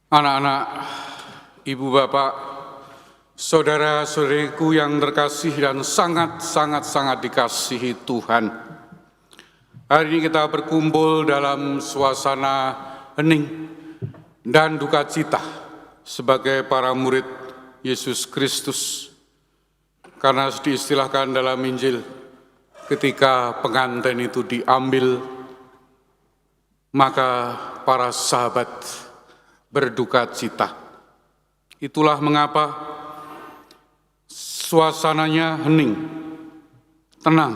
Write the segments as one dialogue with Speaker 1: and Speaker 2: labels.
Speaker 1: Anak-anak, ibu bapak, saudara-saudariku yang terkasih dan sangat dikasihi Tuhan. Hari ini kita berkumpul dalam suasana hening dan duka cita sebagai para murid Yesus Kristus. Karena diistilahkan dalam Injil, ketika pengantin itu diambil, maka para sahabat berduka cita. Itulah mengapa suasananya hening, tenang.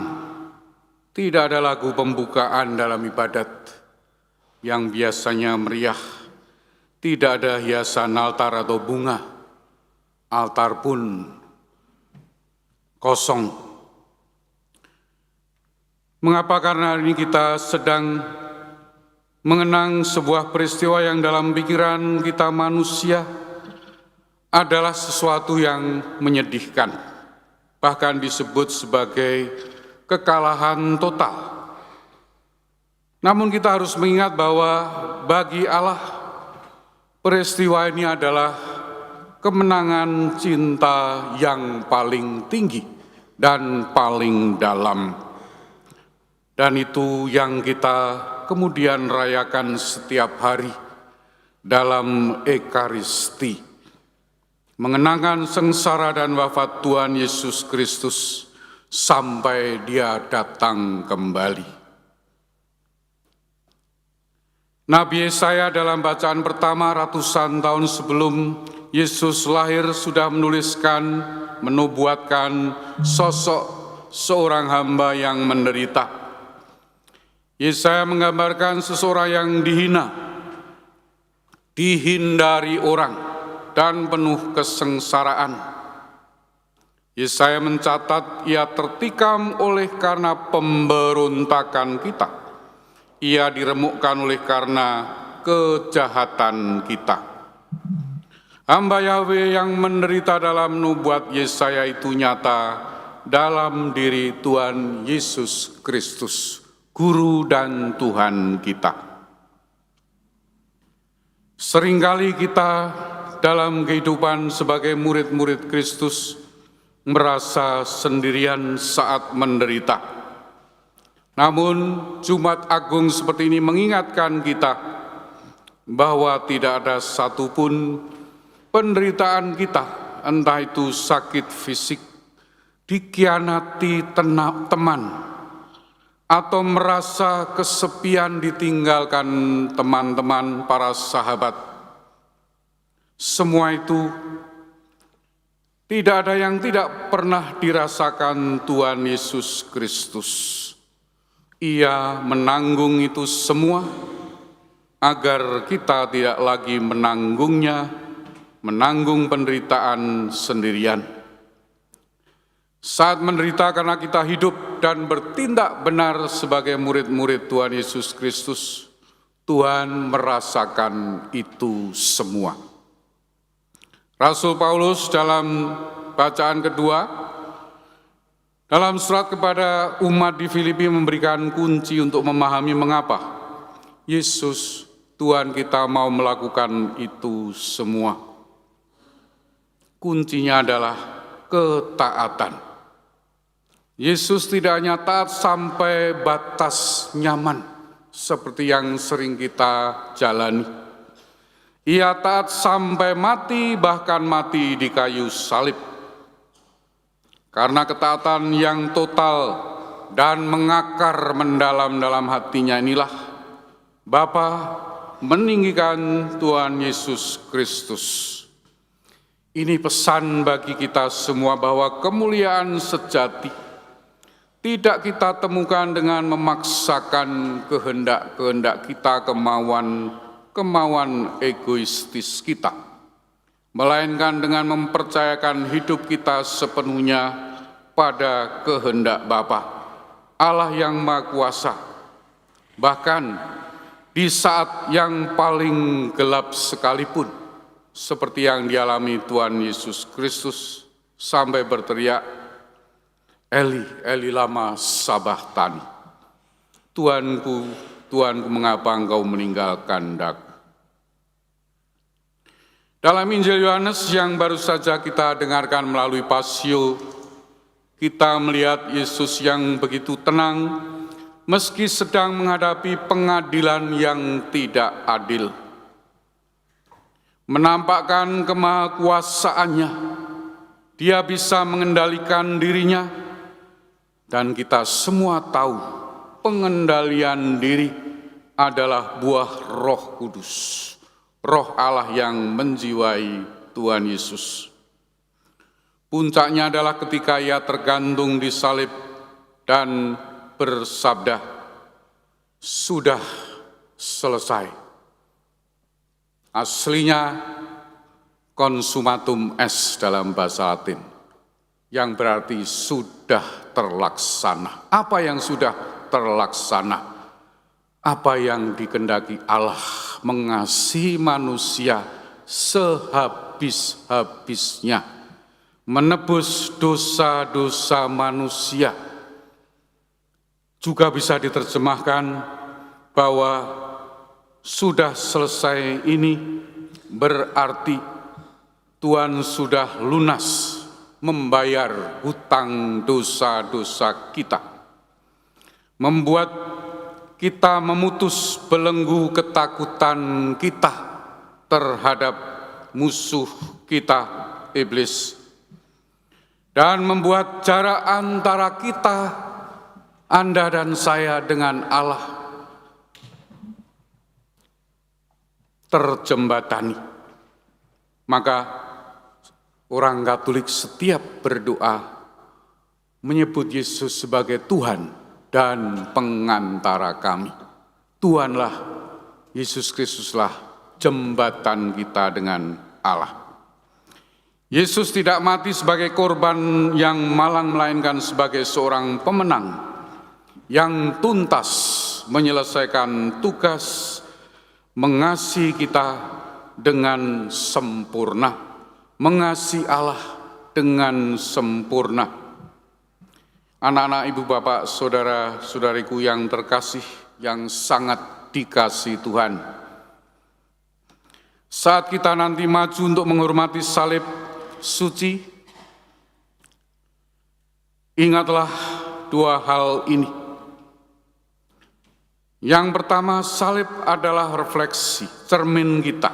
Speaker 1: Tidak ada lagu pembukaan dalam ibadat yang biasanya meriah. Tidak ada hiasan altar atau bunga. Altar pun kosong. Mengapa? Karena hari ini kita sedang mengenang sebuah peristiwa yang dalam pikiran kita manusia adalah sesuatu yang menyedihkan, bahkan disebut sebagai kekalahan total. Namun kita harus mengingat bahwa bagi Allah peristiwa ini adalah kemenangan cinta yang paling tinggi dan paling dalam. Dan itu yang kita kemudian rayakan setiap hari dalam Ekaristi, mengenangkan sengsara dan wafat Tuhan Yesus Kristus sampai Dia datang kembali. Nabi Yesaya dalam bacaan pertama ratusan tahun sebelum Yesus lahir sudah menubuatkan sosok seorang hamba yang menderita. Yesaya menggambarkan seseorang yang dihina, dihindari orang, dan penuh kesengsaraan. Yesaya mencatat ia tertikam oleh karena pemberontakan kita. Ia diremukkan oleh karena kejahatan kita. Hamba Yahweh yang menderita dalam nubuat Yesaya itu nyata dalam diri Tuhan Yesus Kristus, Guru dan Tuhan kita. Seringkali kita dalam kehidupan sebagai murid-murid Kristus merasa sendirian saat menderita. Namun Jumat Agung seperti ini mengingatkan kita bahwa tidak ada satupun penderitaan kita, entah itu sakit fisik, dikhianati teman, atau merasa kesepian ditinggalkan teman-teman, para sahabat. Semua itu tidak ada yang tidak pernah dirasakan Tuhan Yesus Kristus. Ia menanggung itu semua agar kita tidak lagi menanggung penderitaan sendirian. Saat menderita karena kita hidup dan bertindak benar sebagai murid-murid Tuhan Yesus Kristus, Tuhan merasakan itu semua. Rasul Paulus dalam bacaan kedua, dalam surat kepada umat di Filipi memberikan kunci untuk memahami mengapa Yesus, Tuhan kita mau melakukan itu semua. Kuncinya adalah ketaatan. Yesus tidak hanya taat sampai batas nyaman seperti yang sering kita jalani. Ia taat sampai mati, bahkan mati di kayu salib. Karena ketaatan yang total dan mengakar mendalam dalam hatinya inilah Bapa meninggikan Tuhan Yesus Kristus. Ini pesan bagi kita semua bahwa kemuliaan sejati tidak kita temukan dengan memaksakan kehendak-kehendak kita, kemauan egoistis kita, melainkan dengan mempercayakan hidup kita sepenuhnya pada kehendak Bapa, Allah yang Maha Kuasa. Bahkan di saat yang paling gelap sekalipun, seperti yang dialami Tuhan Yesus Kristus, sampai berteriak, Eli, Eli lama sabachthani. Tuhanku, Tuhanku, mengapa engkau meninggalkan aku? Dalam Injil Yohanes yang baru saja kita dengarkan melalui Pasio, kita melihat Yesus yang begitu tenang meski sedang menghadapi pengadilan yang tidak adil. Menampakkan kemahakuasaannya, Dia bisa mengendalikan dirinya, dan kita semua tahu pengendalian diri adalah buah Roh Kudus, Roh Allah yang menjiwai Tuhan Yesus. Puncaknya adalah ketika Ia tergantung di salib dan bersabda, "Sudah selesai." Aslinya consumatum est dalam bahasa Latin, yang berarti sudah terlaksana. Apa yang sudah terlaksana? Apa yang dikehendaki Allah, mengasihi manusia sehabis-habisnya, menebus dosa-dosa manusia. Juga bisa diterjemahkan bahwa sudah selesai ini berarti Tuhan sudah lunas membayar hutang dosa-dosa kita, membuat kita memutus belenggu ketakutan kita terhadap musuh kita, iblis, dan membuat jarak antara kita, Anda dan saya, dengan Allah terjembatani. Maka orang Katolik setiap berdoa menyebut Yesus sebagai Tuhan dan pengantara kami. Tuhanlah, Yesus Kristuslah jembatan kita dengan Allah. Yesus tidak mati sebagai korban yang malang, melainkan sebagai seorang pemenang yang tuntas menyelesaikan tugas mengasihi kita dengan sempurna, mengasihi Allah dengan sempurna. Anak-anak, ibu, bapak, saudara-saudariku yang terkasih, yang sangat dikasihi Tuhan. Saat kita nanti maju untuk menghormati salib suci, ingatlah dua hal ini. Yang pertama, salib adalah refleksi, cermin kita.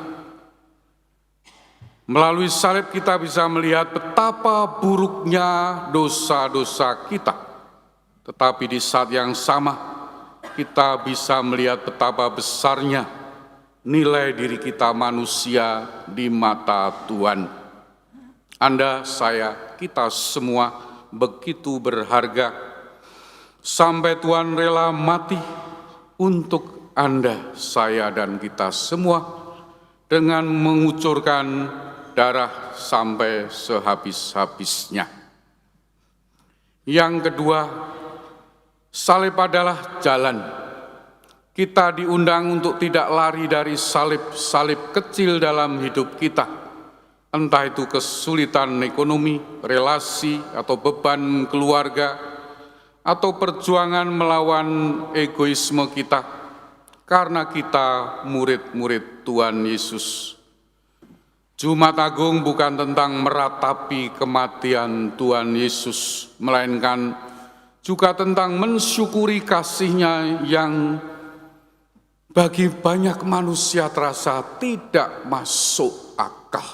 Speaker 1: Melalui salib kita bisa melihat betapa buruknya dosa-dosa kita. Tetapi di saat yang sama, kita bisa melihat betapa besarnya nilai diri kita manusia di mata Tuhan. Anda, saya, kita semua begitu berharga, sampai Tuhan rela mati untuk Anda, saya, dan kita semua dengan mengucurkan darah sampai sehabis-habisnya. Yang kedua, salib adalah jalan. Kita diundang untuk tidak lari dari salib-salib kecil dalam hidup kita. Entah itu kesulitan ekonomi, relasi, atau beban keluarga, atau perjuangan melawan egoisme kita, karena kita murid-murid Tuhan Yesus. Jumat Agung bukan tentang meratapi kematian Tuhan Yesus, melainkan juga tentang mensyukuri kasih-Nya yang bagi banyak manusia terasa tidak masuk akal.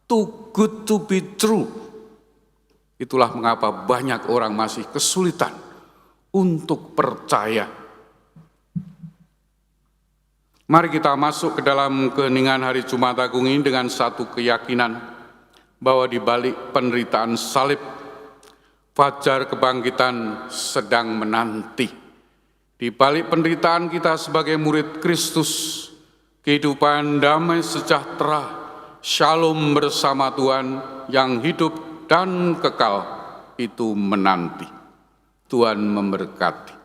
Speaker 1: Too good to be true. Itulah mengapa banyak orang masih kesulitan untuk percaya. Mari kita masuk ke dalam keheningan hari Jumat Agung ini dengan satu keyakinan bahwa di balik penderitaan salib, fajar kebangkitan sedang menanti. Di balik penderitaan kita sebagai murid Kristus, kehidupan damai sejahtera, shalom bersama Tuhan yang hidup dan kekal itu menanti. Tuhan memberkati.